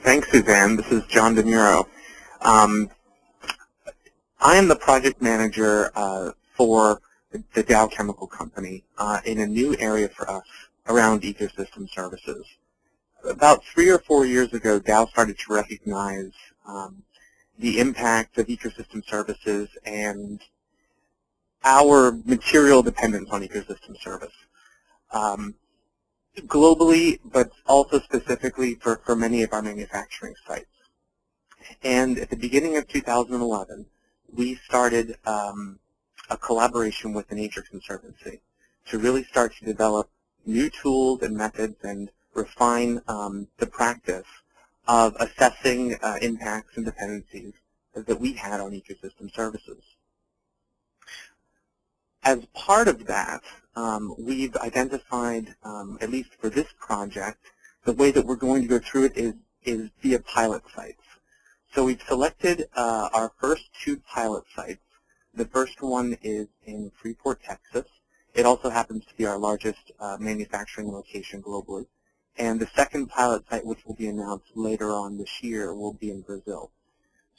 Thanks, Suzanne. This is John DiMuro. I am the project manager for the Dow Chemical Company in a new area for us around ecosystem services. About 3 or 4 years ago, Dow started to recognize the impact of ecosystem services and our material dependence on ecosystem service. Globally, but also specifically for many of our manufacturing sites. And at the beginning of 2011, we started a collaboration with the Nature Conservancy to really start to develop new tools and methods and refine the practice of assessing impacts and dependencies that we had on ecosystem services. As part of that, we've identified, at least for this project, the way that we're going to go through it is via pilot sites. So we've selected our first 2 pilot sites. The first one is in Freeport, Texas. It also happens to be our largest manufacturing location globally. And the second pilot site, which will be announced later on this year, will be in Brazil.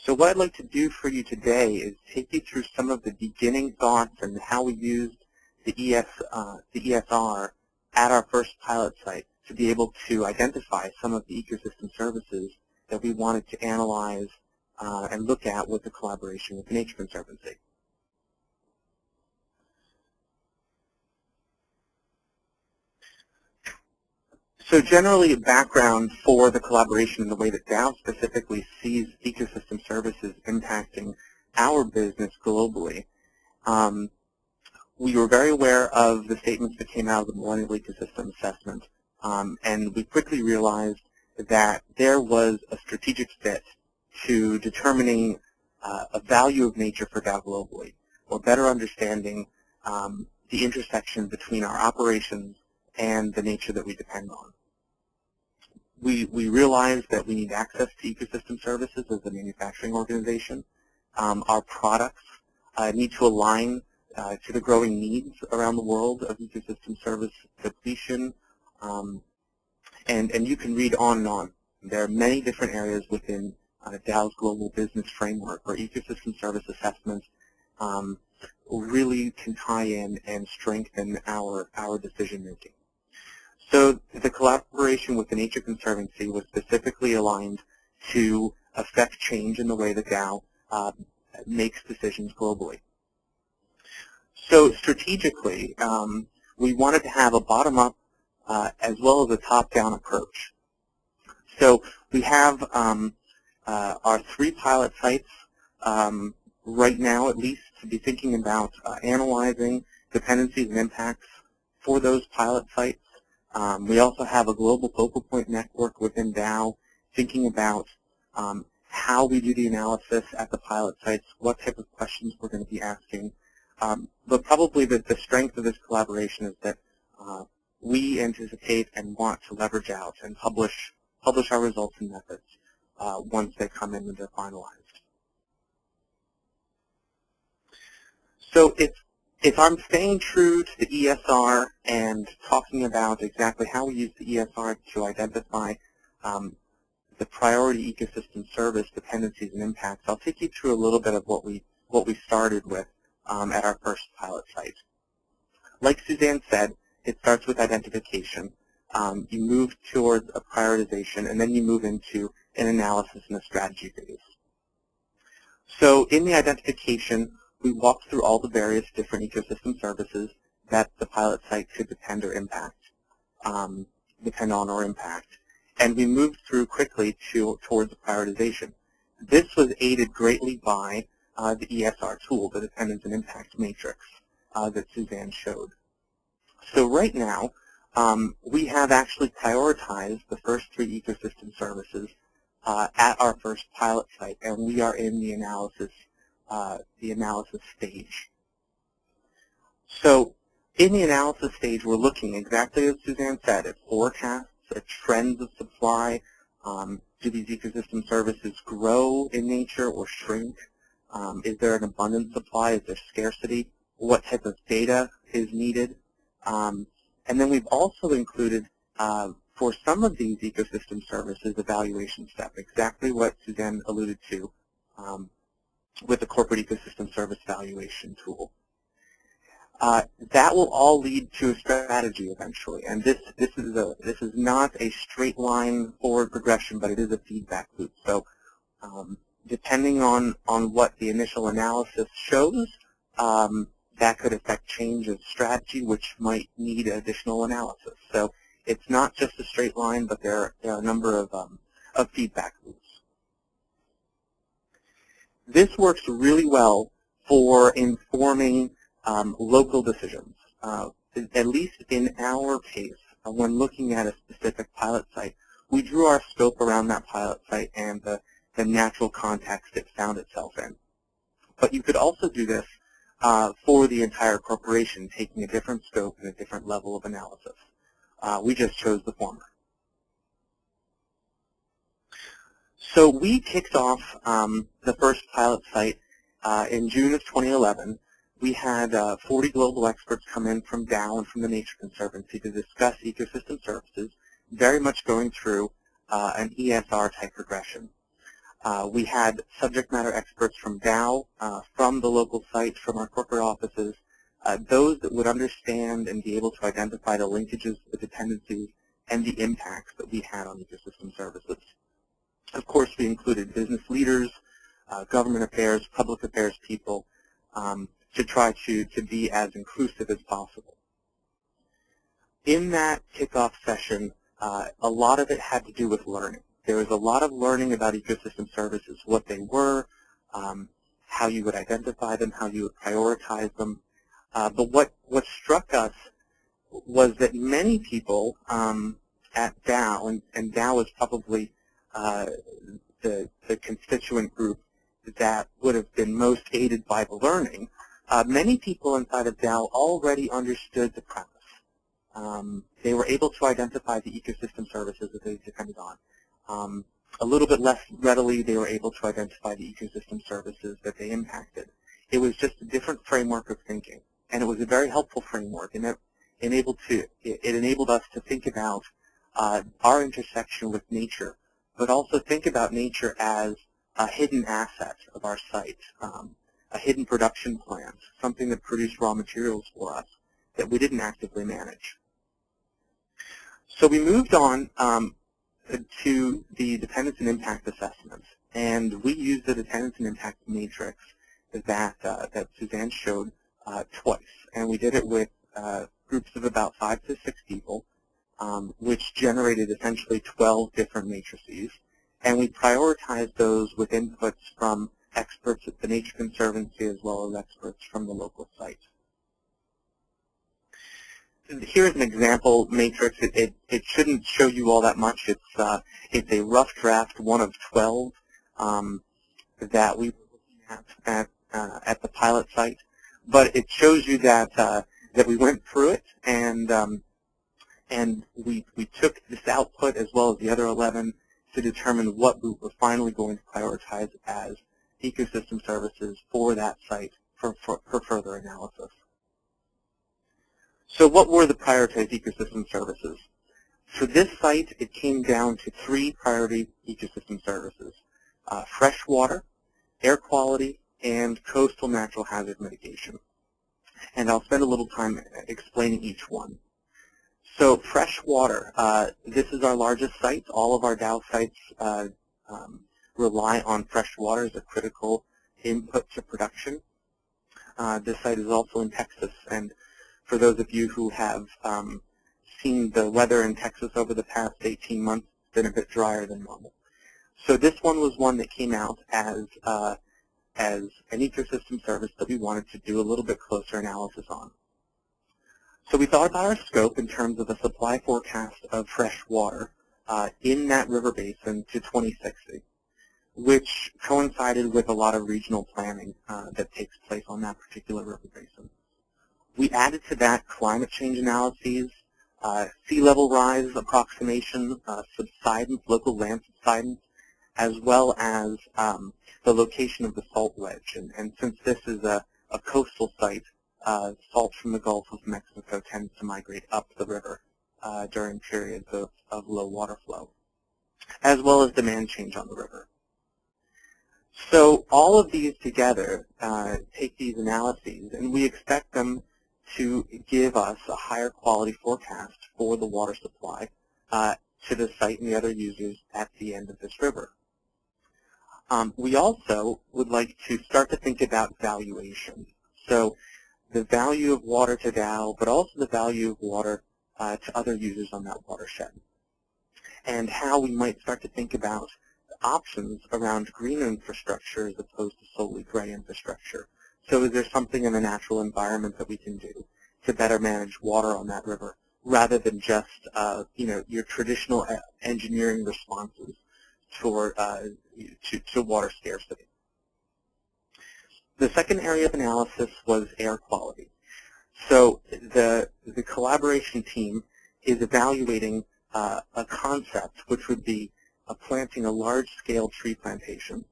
So what I'd like to do for you today is take you through some of the beginning thoughts and how we used the ESR at our first pilot site to be able to identify some of the ecosystem services that we wanted to analyze and look at with the collaboration with the Nature Conservancy. So generally, background for the collaboration and the way that Dow specifically sees ecosystem services impacting our business globally. We were very aware of the statements that came out of the Millennial Ecosystem Assessment, and we quickly realized that there was a strategic fit to determining a value of nature for Dow globally, or better understanding the intersection between our operations and the nature that we depend on. We realized that we need access to ecosystem services as a manufacturing organization. Our products need to align to the growing needs around the world of ecosystem service depletion. And you can read on and on. There are many different areas within Dow's global business framework where ecosystem service assessments really can tie in and strengthen our decision making. So the collaboration with the Nature Conservancy was specifically aligned to affect change in the way that Dow makes decisions globally. So strategically, we wanted to have a bottom-up as well as a top-down approach. So we have our 3 pilot sites right now, at least, to be thinking about analyzing dependencies and impacts for those pilot sites. We also have a global focal point network within Dow thinking about how we do the analysis at the pilot sites, what type of questions we're going to be asking. But probably the strength of this collaboration is that we anticipate and want to leverage out and publish our results and methods once they come in and they're finalized. So if I'm staying true to the ESR and talking about exactly how we use the ESR to identify the priority ecosystem service dependencies and impacts, I'll take you through a little bit of what we started with at our first pilot site. Like Suzanne said, it starts with identification. You move towards a prioritization, and then you move into an analysis and a strategy phase. So in the identification, we walked through all the various different ecosystem services that the pilot site could depend on or impact. And we moved through quickly towards prioritization. This was aided greatly by the ESR tool, the Dependence and Impact Matrix that Suzanne showed. So right now, we have actually prioritized the first 3 ecosystem services at our first pilot site, and we are in the analysis stage. So in the analysis stage, we're looking exactly as Suzanne said at forecasts, at trends of supply. Do these ecosystem services grow in nature or shrink? Is there an abundant supply? Is there scarcity? What type of data is needed? And then we've also included for some of these ecosystem services evaluation step, exactly what Suzanne alluded to with the corporate ecosystem service valuation tool. That will all lead to a strategy eventually, and this is not a straight line forward progression, but it is a feedback loop. So depending on what the initial analysis shows, that could affect change of strategy, which might need additional analysis. So it's not just a straight line, but there are a number of feedback loops. This works really well for informing local decisions. At least in our case, when looking at a specific pilot site, we drew our scope around that pilot site and the natural context it found itself in. But you could also do this for the entire corporation, taking a different scope and a different level of analysis. We just chose the former. So we kicked off the first pilot site in June of 2011. We had 40 global experts come in from Dow and from the Nature Conservancy to discuss ecosystem services, very much going through an ESR type regression. We had subject matter experts from Dow, from the local sites, from our corporate offices, those that would understand and be able to identify the linkages, the dependencies, and the impacts that we had on ecosystem services. Of course, we included business leaders, government affairs, public affairs people, to try to be as inclusive as possible. In that kickoff session, a lot of it had to do with learning. There was a lot of learning about ecosystem services, what they were, how you would identify them, how you would prioritize them. But what struck us was that many people at Dow, and Dow was probably the constituent group that would have been most aided by the learning, many people inside of Dow already understood the premise. They were able to identify the ecosystem services that they depended on. A little bit less readily, they were able to identify the ecosystem services that they impacted. It was just a different framework of thinking, and it was a very helpful framework, and it enabled us to think about our intersection with nature, but also think about nature as a hidden asset of our site, a hidden production plant, something that produced raw materials for us that we didn't actively manage. So we moved on to the dependence and impact assessments, and we used the dependence and impact matrix that Suzanne showed twice, and we did it with groups of about 5 to 6 people, which generated essentially 12 different matrices, and we prioritized those with inputs from experts at the Nature Conservancy as well as experts from the local site. Here's an example matrix. It shouldn't show you all that much. It's a rough draft, one of 12 that we were looking at the pilot site, but it shows you that that we went through it and we took this output as well as the other 11 to determine what we were finally going to prioritize as ecosystem services for that site for further analysis. So what were the prioritized ecosystem services? For this site, it came down to 3 priority ecosystem services: fresh water, air quality, and coastal natural hazard mitigation. And I'll spend a little time explaining each one. So fresh water, this is our largest site. All of our Dow sites rely on fresh water as a critical input to production. This site is also in Texas, and for those of you who have seen the weather in Texas over the past 18 months, it's been a bit drier than normal. So this one was one that came out as an ecosystem service that we wanted to do a little bit closer analysis on. So we thought about our scope in terms of a supply forecast of fresh water in that river basin to 2060, which coincided with a lot of regional planning that takes place on that particular river basin. We added to that climate change analyses, sea level rise approximation, subsidence, local land subsidence, as well as the location of the salt wedge. And since this is a coastal site, salt from the Gulf of Mexico tends to migrate up the river during periods of low water flow, as well as demand change on the river. So all of these together take these analyses, and we expect them to give us a higher quality forecast for the water supply to the site and the other users at the end of this river. We also would like to start to think about valuation. So the value of water to Dow, but also the value of water to other users on that watershed, and how we might start to think about options around green infrastructure as opposed to solely gray infrastructure. So is there something in the natural environment that we can do to better manage water on that river, rather than just your traditional engineering responses for to water scarcity? The second area of analysis was air quality. So the collaboration team is evaluating a concept which would be planting a large-scale tree plantation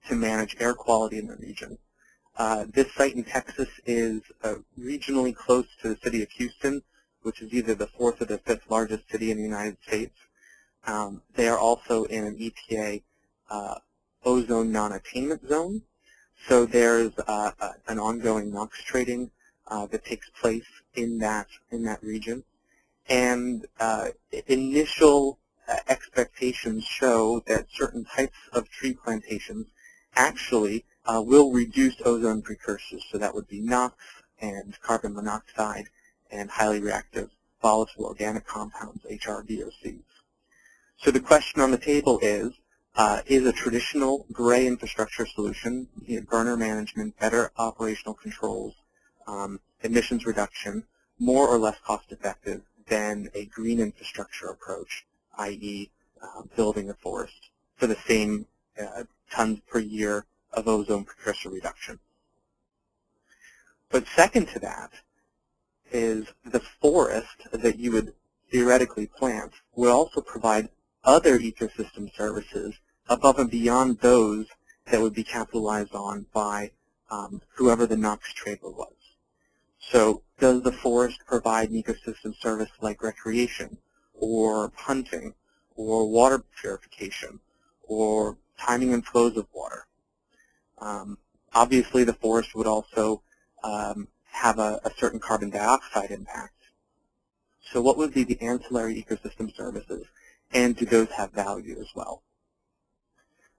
to manage air quality in the region. This site in Texas is regionally close to the city of Houston, which is either the fourth or the fifth largest city in the United States. They are also in an EPA ozone non-attainment zone. So there's an ongoing NOx trading that takes place in that region. And initial expectations show that certain types of tree plantations actually will reduce ozone precursors. So that would be NOx and carbon monoxide and highly reactive volatile organic compounds, HRVOCs. So the question on the table is a traditional gray infrastructure solution, burner management, better operational controls, emissions reduction, more or less cost effective than a green infrastructure approach, i.e. Building a forest for the same tons per year of ozone precursor reduction. But second to that is the forest that you would theoretically plant will also provide other ecosystem services above and beyond those that would be capitalized on by whoever the NOx trader was. So does the forest provide an ecosystem service like recreation or hunting or water purification or timing and flows of water? Obviously the forest would also have a certain carbon dioxide impact. So what would be the ancillary ecosystem services, and do those have value as well?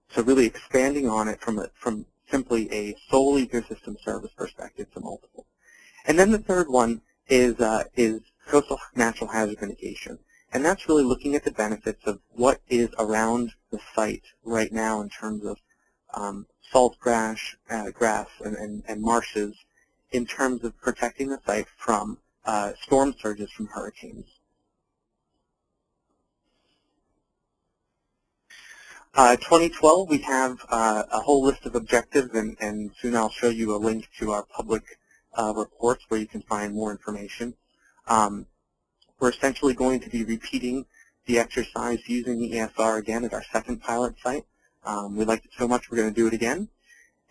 So really expanding on it from simply a sole ecosystem service perspective to multiple. And then the third one is coastal natural hazard mitigation. And that's really looking at the benefits of what is around the site right now in terms of salt grass and marshes, in terms of protecting the site from storm surges from hurricanes. 2012, we have a whole list of objectives, and soon I'll show you a link to our public reports where you can find more information. We're essentially going to be repeating the exercise using the ESR again at our second pilot site. We liked it so much we're going to do it again.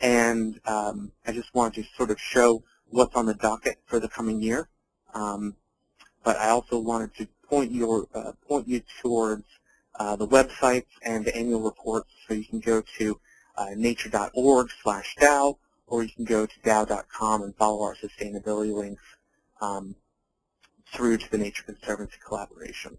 And I just wanted to sort of show what's on the docket for the coming year. But I also wanted to point you towards the websites and the annual reports, so you can go to nature.org/Dow, or you can go to dow.com and follow our sustainability links through to the Nature Conservancy collaboration.